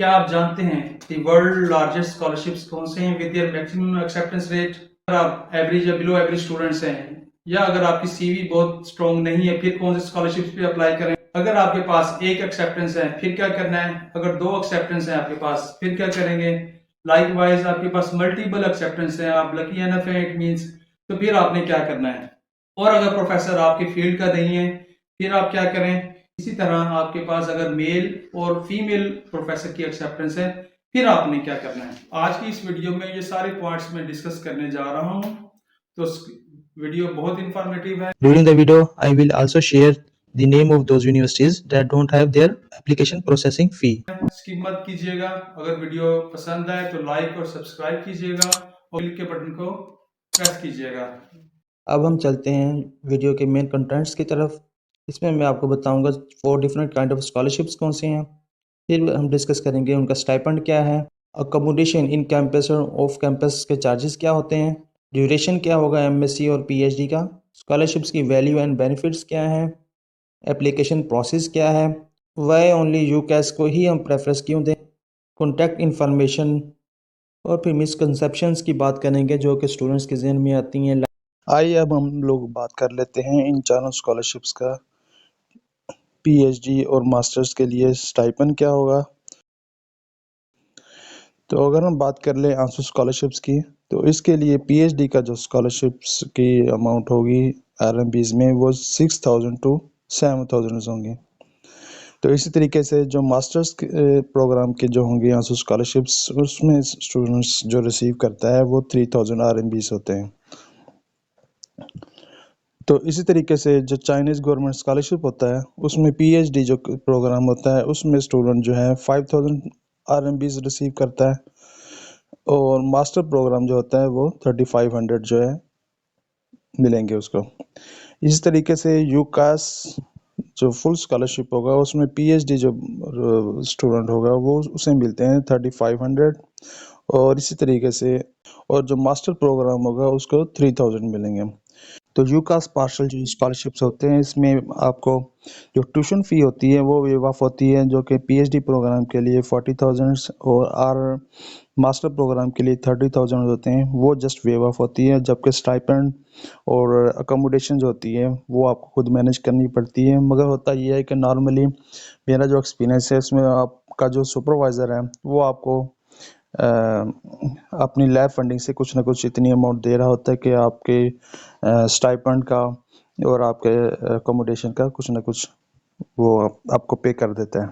क्या आप जानते हैं कि वर्ल्ड लार्जेस्ट स्कॉलरशिप्स कौन से हैं with their maximum acceptance rate? अगर आप एवरेज या बिलो एवरेज स्टूडेंट्स हैं, या अगर आपकी सीवी बहुत स्ट्रॉन्ग नहीं है, फिर कौन से स्कॉलरशिप्स पे अप्लाई करें? अगर आपके पास एक एक्सेप्टेंस है, फिर क्या करना है? अगर दो एक्सेप्टेंस है आपके पास, फिर क्या करेंगे? लाइकवाइज आपके पास मल्टीपल एक्सेप्टेंस है, आप लकी एनफ है इट मींस, तो फिर आपने क्या करना है? और अगर प्रोफेसर आपके फील्ड का नहीं है, फिर आप क्या करें? इसी तरह आपके पास अगर मेल और फीमेल प्रोफेसर की एक्सेप्टेंस है, फिर आपने क्या करना है? आज की इस वीडियो में ये सारे पॉइंट्स मैं डिस्कस करने जा रहा हूँ, तो वीडियो बहुत इंफॉर्मेटिव है। During the video, I will also share the name of those universities that don't have their application processing fee. Skip मत कीजिएगा। अगर वीडियो पसंद आए तो लाइक और सब्सक्राइब कीजिएगा और क्लिक के बटन को प्रेस कीजिएगा। अब हम चलते हैं वीडियो के मेन कंटेंट्स की तरफ। इसमें मैं आपको बताऊंगा 4 डिफरेंट काइंड ऑफ स्कॉलरशिप्स कौन से हैं। फिर हम डिस्कस करेंगे उनका स्टाइपेंड क्या है, अकोमोडेशन इन कैंपस और ऑफ कैंपस के चार्जेस क्या होते हैं, ड्यूरेशन क्या होगा एमएससी और पीएचडी का, स्कॉलरशिप्स की वैल्यू एंड बेनिफिट्स क्या है, एप्लीकेशन प्रोसेस क्या है, वाई ओनली यूकैस को ही हम प्रेफरेंस क्यों दें, कॉन्टैक्ट इन्फॉर्मेशन, और फिर मिसकंसेप्शंस की बात करेंगे जो कि स्टूडेंट्स के जहन में आती हैं। आइए अब हम लोग बात कर लेते हैं इन चारों स्कॉलरशिप्स का। पीएचडी और मास्टर्स के लिए स्टाइपेंड क्या होगा। तो अगर हम बात कर लें आंसू स्कॉलरशिप्स की, तो इसके लिए पीएचडी का जो स्कॉलरशिप्स की अमाउंट होगी आरएमबीज में, वो 6000 टू 7000 होंगी। तो इसी तरीके से जो मास्टर्स प्रोग्राम के जो होंगे आंसू स्कॉलरशिप्स, उसमें स्टूडेंट्स जो रिसीव करता है वो 3000 आरएमबीज होते हैं। तो इसी तरीके से जो चाइनीज़ गवर्नमेंट स्कॉलरशिप होता है, उसमें पीएचडी जो प्रोग्राम होता है, उसमें स्टूडेंट जो है 5000 आरएमबीज रिसीव करता है, और मास्टर प्रोग्राम जो होता है वो 3500 जो है मिलेंगे उसको। इसी तरीके से यूकास जो फुल स्कॉलरशिप होगा, उसमें पीएचडी जो स्टूडेंट होगा वो उसे मिलते हैं 3500, और इसी तरीके से और जो मास्टर प्रोग्राम होगा उसको 3000 मिलेंगे। तो यूकास पार्शल जो स्कॉलरशिप्स होते हैं, इसमें आपको जो ट्यूशन फ़ी होती है वो वेव ऑफ होती है, जो कि पीएचडी प्रोग्राम के लिए 40,000 और मास्टर प्रोग्राम के लिए 30,000 होते हैं, वो जस्ट वेव ऑफ होती है। जबकि स्टाइपेंड और अकोमोडेशन जो होती है वो आपको खुद मैनेज करनी पड़ती है। मगर होता ये है कि नॉर्मली मेरा जो एक्सपीरियंस है उसमें आपका जो सुपरवाइज़र है वो आपको अपनी लैब फंडिंग से कुछ ना कुछ इतनी अमाउंट दे रहा होता है कि आपके स्टाइपेंड का और आपके अकोमोडेशन का कुछ ना कुछ वो आपको पे कर देता है।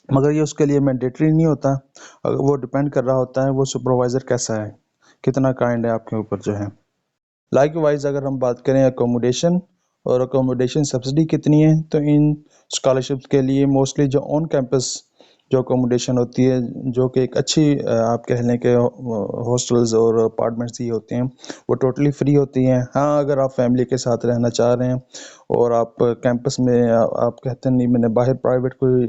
मगर ये उसके लिए मैंडेटरी नहीं होता, वो डिपेंड कर रहा होता है वो सुपरवाइज़र कैसा है, कितना काइंड है आपके ऊपर जो है। लाइकवाइज अगर हम बात करें अकोमोडेशन और अकोमोडेशन सब्सिडी कितनी है, तो इन स्कॉलरशिप्स के लिए मोस्टली जो ऑन कैंपस जो अकोमोडेशन होती है, जो कि एक अच्छी आप कह लें कि हॉस्टल्स और अपार्टमेंट्स ही होते हैं, वो टोटली फ्री होती हैं। हाँ, अगर आप फैमिली के साथ रहना चाह रहे हैं और आप कैंपस में आप कहते हैं नहीं मैंने बाहर प्राइवेट कोई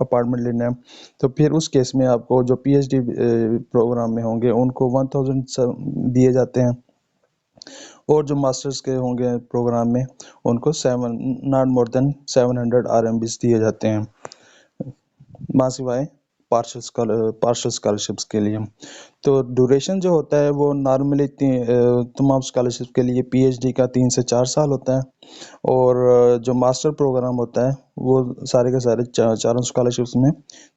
अपार्टमेंट लेना है, तो फिर उस केस में आपको जो पीएचडी प्रोग्राम में होंगे उनको 1000 दिए जाते हैं, और जो मास्टर्स के होंगे प्रोग्राम में उनको नॉट मोर देन 700 आरएमबीज दिए जाते हैं, माँ सिवाय पार्शल स्कॉलरशिप्स के लिए। तो ड्यूरेशन जो होता है वो नॉर्मली तमाम स्कॉलरशिप के लिए पीएचडी का 3 से 4 साल होता है, और जो मास्टर प्रोग्राम होता है वो सारे के सारे चारों स्कॉलरशिप्स में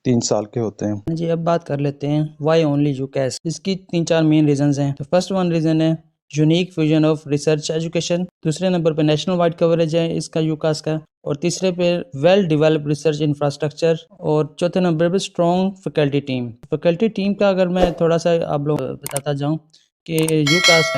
3 साल के होते हैं। जी अब बात कर लेते हैं वाई ओनली यूकैस। इसकी 3-4 मेन रीजंस हैं। तो फर्स्ट वन रीजन है unique fusion of research education, दूसरे नंबर पे नेशनल वाइड कवरेज है इसका यूकास का, और तीसरे पे वेल डेवलप्ड रिसर्च इंफ्रास्ट्रक्चर, और चौथे नंबर पे strong faculty team. Faculty team का अगर मैं थोड़ा सा आप लोग बताता जाऊं कि यूकास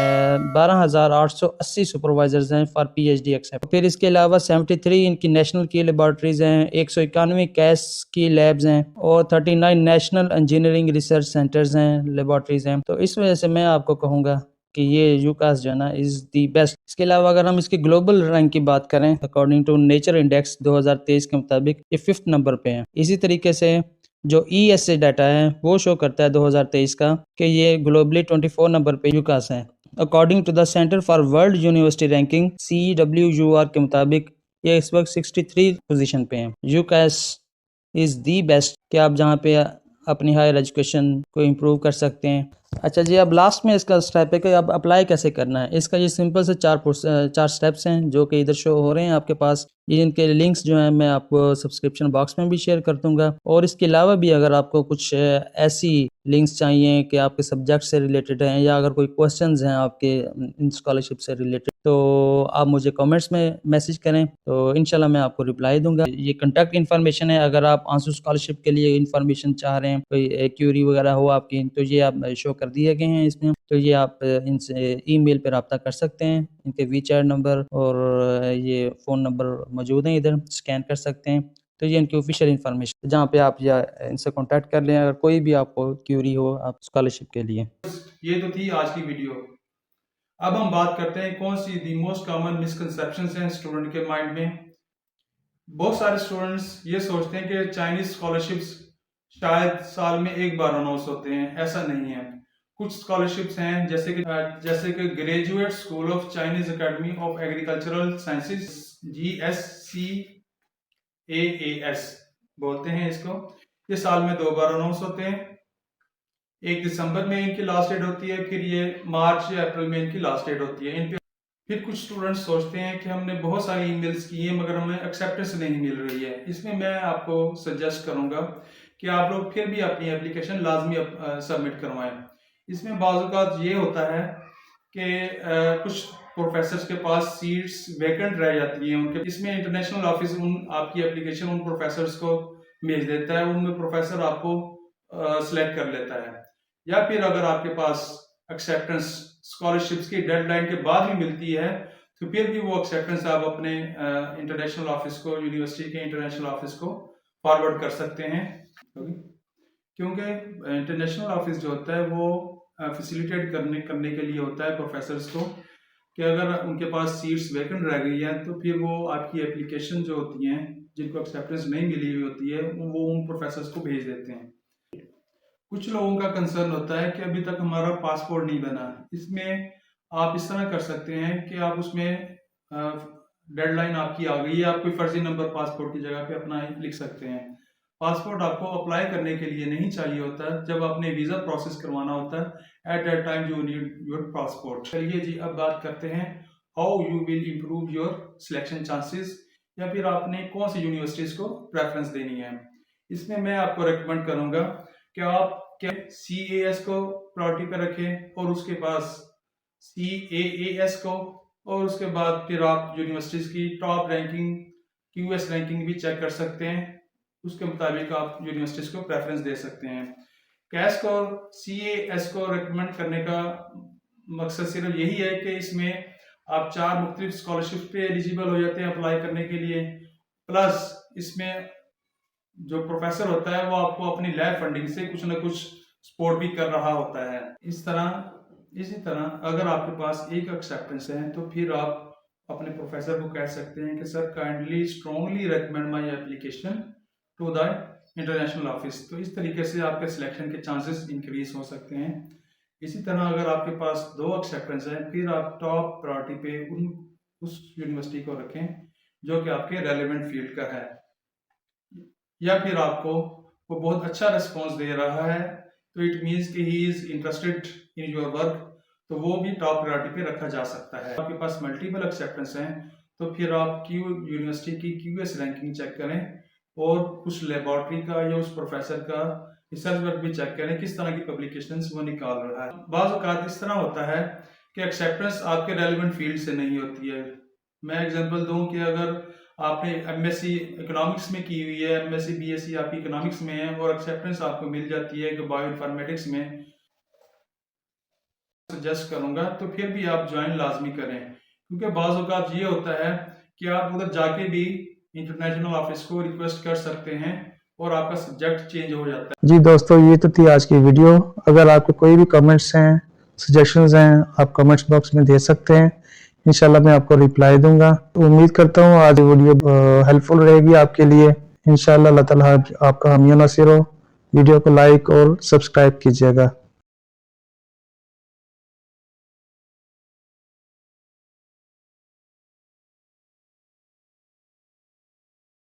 12,880 सुपरवाइजर्स हैं फॉर पीएचडी एक्सेप्ट। फिर इसके अलावा 73 इनकी नेशनल की लेबॉर्ट्रीज हैं, 191 कैस की लैब्स हैं, और 39 नेशनल इंजीनियरिंग रिसर्च सेंटर्स हैं, लेबॉर्ट्रीज हैं। तो इस वजह से मैं आपको कहूँगा कि ये यूकास जो है ना इज दी बेस्ट। इसके अलावा अगर हम इसके ग्लोबल रैंक की बात करें, अकॉर्डिंग टू नेचर इंडेक्स 2023 के मुताबिक ये 5th नंबर पे है। इसी तरीके से जो ESA डाटा है वो शो करता है 2023 का कि ये ग्लोबली 24 नंबर पे यूकास है। According to the Center for World University Ranking CWUR के मुताबिक ये इस वक्त 63 पोजीशन पे है। यूकास इज दी बेस्ट कि आप जहाँ पे अपनी हायर एजुकेशन को इम्प्रूव कर सकते हैं। अच्छा जी, अब लास्ट में इसका स्टेप है कि अब अप्लाई कैसे करना है। इसका ये सिंपल से चार स्टेप्स हैं जो कि इधर शो हो रहे हैं आपके पास। ये इनके लिंक्स जो हैं मैं आपको सब्सक्रिप्शन बॉक्स में भी शेयर कर दूंगा। और इसके अलावा भी अगर आपको कुछ ऐसी लिंक्स चाहिए कि आपके सब्जेक्ट से रिलेटेड हैं या अगर कोई क्वेश्चंस हैं आपके इन स्कॉलरशिप से रिलेटेड, तो आप मुझे कमेंट्स में मैसेज करें, तो इंशाल्लाह मैं आपको रिप्लाई दूंगा। ये कॉन्टैक्ट इन्फॉर्मेशन है, अगर आप आंसू स्कॉलरशिप के लिए इन्फॉर्मेशन चाह रहे हैं, कोई क्यूरी वगैरह हो आपकी, तो ये आप शो कर दिए गए हैं इसमें। तो ये आप इनसे ईमेल पर रब्ता कर सकते हैं। इनके वीचैट नंबर और ये फ़ोन नंबर मौजूद हैं, इधर स्कैन कर सकते हैं। तो ये इनकी ऑफिशियल इन्फॉर्मेशन जहाँ पे आप या इनसे कांटेक्ट कर लें अगर कोई भी आपको क्यूरी हो आप स्कॉलरशिप के लिए। ये तो थी आज की वीडियो। अब हम बात करते हैं कौन सी दी मोस्ट कॉमन मिसकंसेप्शंस हैं स्टूडेंट के माइंड में। बहुत सारे स्टूडेंट्स ये सोचते हैं कि चाइनीज स्कॉलरशिप्स शायद साल में एक बार अनाउंस होते हैं। ऐसा नहीं है। कुछ स्कॉलरशिप्स हैं जैसे कि graduate school of Chinese academy of agricultural sciences, GSCAAS बोलते हैं इसको। ये साल में 2 बार अनाउंस होते हैं। एक दिसंबर में इनकी लास्ट डेट होती है, फिर ये मार्च या अप्रैल में इनकी लास्ट डेट होती है। इन पे फिर कुछ स्टूडेंट्स सोचते हैं कि हमने बहुत सारी ईमेल्स की हैं मगर हमें एक्सेप्टेंस नहीं मिल रही है। इसमें मैं आपको सजेस्ट करूंगा कि आप लोग फिर भी अपनी एप्लीकेशन लाजमी सबमिट करवाएं। इसमें बाज़ औक़ात ये होता है कि कुछ प्रोफेसर्स के पास सीट्स वैकेंट रह जाती हैं उनके। इसमें इंटरनेशनल ऑफिस आपकी एप्लीकेशन उन प्रोफेसर्स को भेज देता है, उनमें प्रोफेसर आपको सिलेक्ट कर लेता है। या फिर अगर आपके पास एक्सेप्टेंस स्कॉलरशिप्स की डेडलाइन के बाद भी मिलती है तो फिर भी वो एक्सेप्टेंस आप अपने इंटरनेशनल ऑफिस को, यूनिवर्सिटी के इंटरनेशनल ऑफिस को फॉरवर्ड कर सकते हैं। क्योंकि इंटरनेशनल ऑफिस जो होता है वो फैसिलिटेट करने के लिए होता है प्रोफेसर्स को कि अगर उनके पास सीट्स वैकेंट रह गई हैं तो फिर वो आपकी एप्लीकेशन जो होती हैं जिनको एक्सेप्टेंस नहीं मिली हुई होती है वो उन प्रोफेसर्स को भेज देते हैं। कुछ लोगों का कंसर्न होता है कि अभी तक हमारा पासपोर्ट नहीं बना। इसमें आप इस तरह कर सकते हैं कि आप उसमें डेडलाइन आपकी आ गई है, आप कोई फर्जी नंबर पासपोर्ट की जगह पे अपना लिख सकते हैं। पासपोर्ट आपको अप्लाई करने के लिए नहीं चाहिए होता, जब आपने वीज़ा प्रोसेस करवाना होता है at that time you need your passport. चलिए जी, अब बात करते हैं how you will improve your selection chances, या फिर आपने कौन सी यूनिवर्सिटीज़ को प्रेफरेंस देनी है। इसमें मैं आपको रिकमेंड करूँगा कि आप CAS को प्रायोरिटी पर रखें और उसके पास CAAS को, और उसके बाद फिर आप यूनिवर्सिटीज़ की टॉप रैंकिंग QS रैंकिंग भी चेक कर सकते हैं। उसके मुताबिक आप यूनिवर्सिटीज़ को प्रेफरेंस दे सकते हैं। कैश को CAS को रिकमेंड करने का मकसद सिर्फ यही है कि इसमें आप 4 मुख्तलिफ स्कॉलरशिप पे एलिजिबल हो जाते हैं अप्लाई करने के लिए, प्लस इसमें जो प्रोफेसर होता है वो आपको अपनी लैब फंडिंग से कुछ ना कुछ सपोर्ट भी कर रहा होता है। इसी तरह अगर आपके पास एक एक्सेप्टेंस है तो फिर आप अपने प्रोफेसर को कह सकते हैं कि sir kindly strongly recommend my application to the international office. तो इस तरीके से आपके सिलेक्शन के चांसेस इंक्रीज हो सकते हैं। इसी तरह अगर आपके पास 2 एक्सेप्टेंस हैं फिर आप टॉप प्रायोरिटी पे उस यूनिवर्सिटी को रखें जो कि आपके रेलेवेंट फील्ड का है, या फिर आपको वो बहुत अच्छा रिस्पॉन्स दे रहा है तो इट मीन्स कि he is interested in your work, तो वो भी टॉप प्रायोरिटी पे रखा जा सकता है। आपके पास मल्टीपल एक्सेप्टेंस हैं तो फिर आप यूनिवर्सिटी की QS रैंकिंग चेक करें और उस लेबोरेटरी का या उस प्रोफेसर का रिसर्च वर्क भी चेक करें किस तरह की पब्लिकेशंस वो निकाल रहा है। बाज़ औक़ात इस तरह होता है कि एक्सेप्टेंस आपके रेलेवेंट फील्ड से नहीं होती है। मैं एग्जांपल दूं कि अगर आपने MSc इकोनॉमिक्स में की हुई है, MSc BSc आपकी इकोनॉमिक्स में है और एक्सेप्टेंस आपको मिल जाती है कि बायो इन्फॉर्मेटिक्स में, सजेस्ट करूंगा तो फिर भी आप ज्वाइन लाजमी करें, क्योंकि बाज़ औक़ात ये होता है कि आप उधर जाके भी इंटरनेशनल ऑफिस को रिक्वेस्ट कर सकते हैं और आपका सब्जेक्ट चेंज हो जाता है। जी दोस्तों, ये तो थी आज की वीडियो। अगर आपके कोई भी कमेंट्स हैं, सजेशंस हैं, आप कमेंट्स बॉक्स में दे सकते हैं। इंशाल्लाह मैं आपको रिप्लाई दूंगा। उम्मीद करता हूँ आज वीडियो हेल्पफुल रहेगी आपके लिए। इंशाल्लाह अल्लाह ताला आपका हामी नासिर हो। वीडियो को लाइक और सब्सक्राइब कीजिएगा।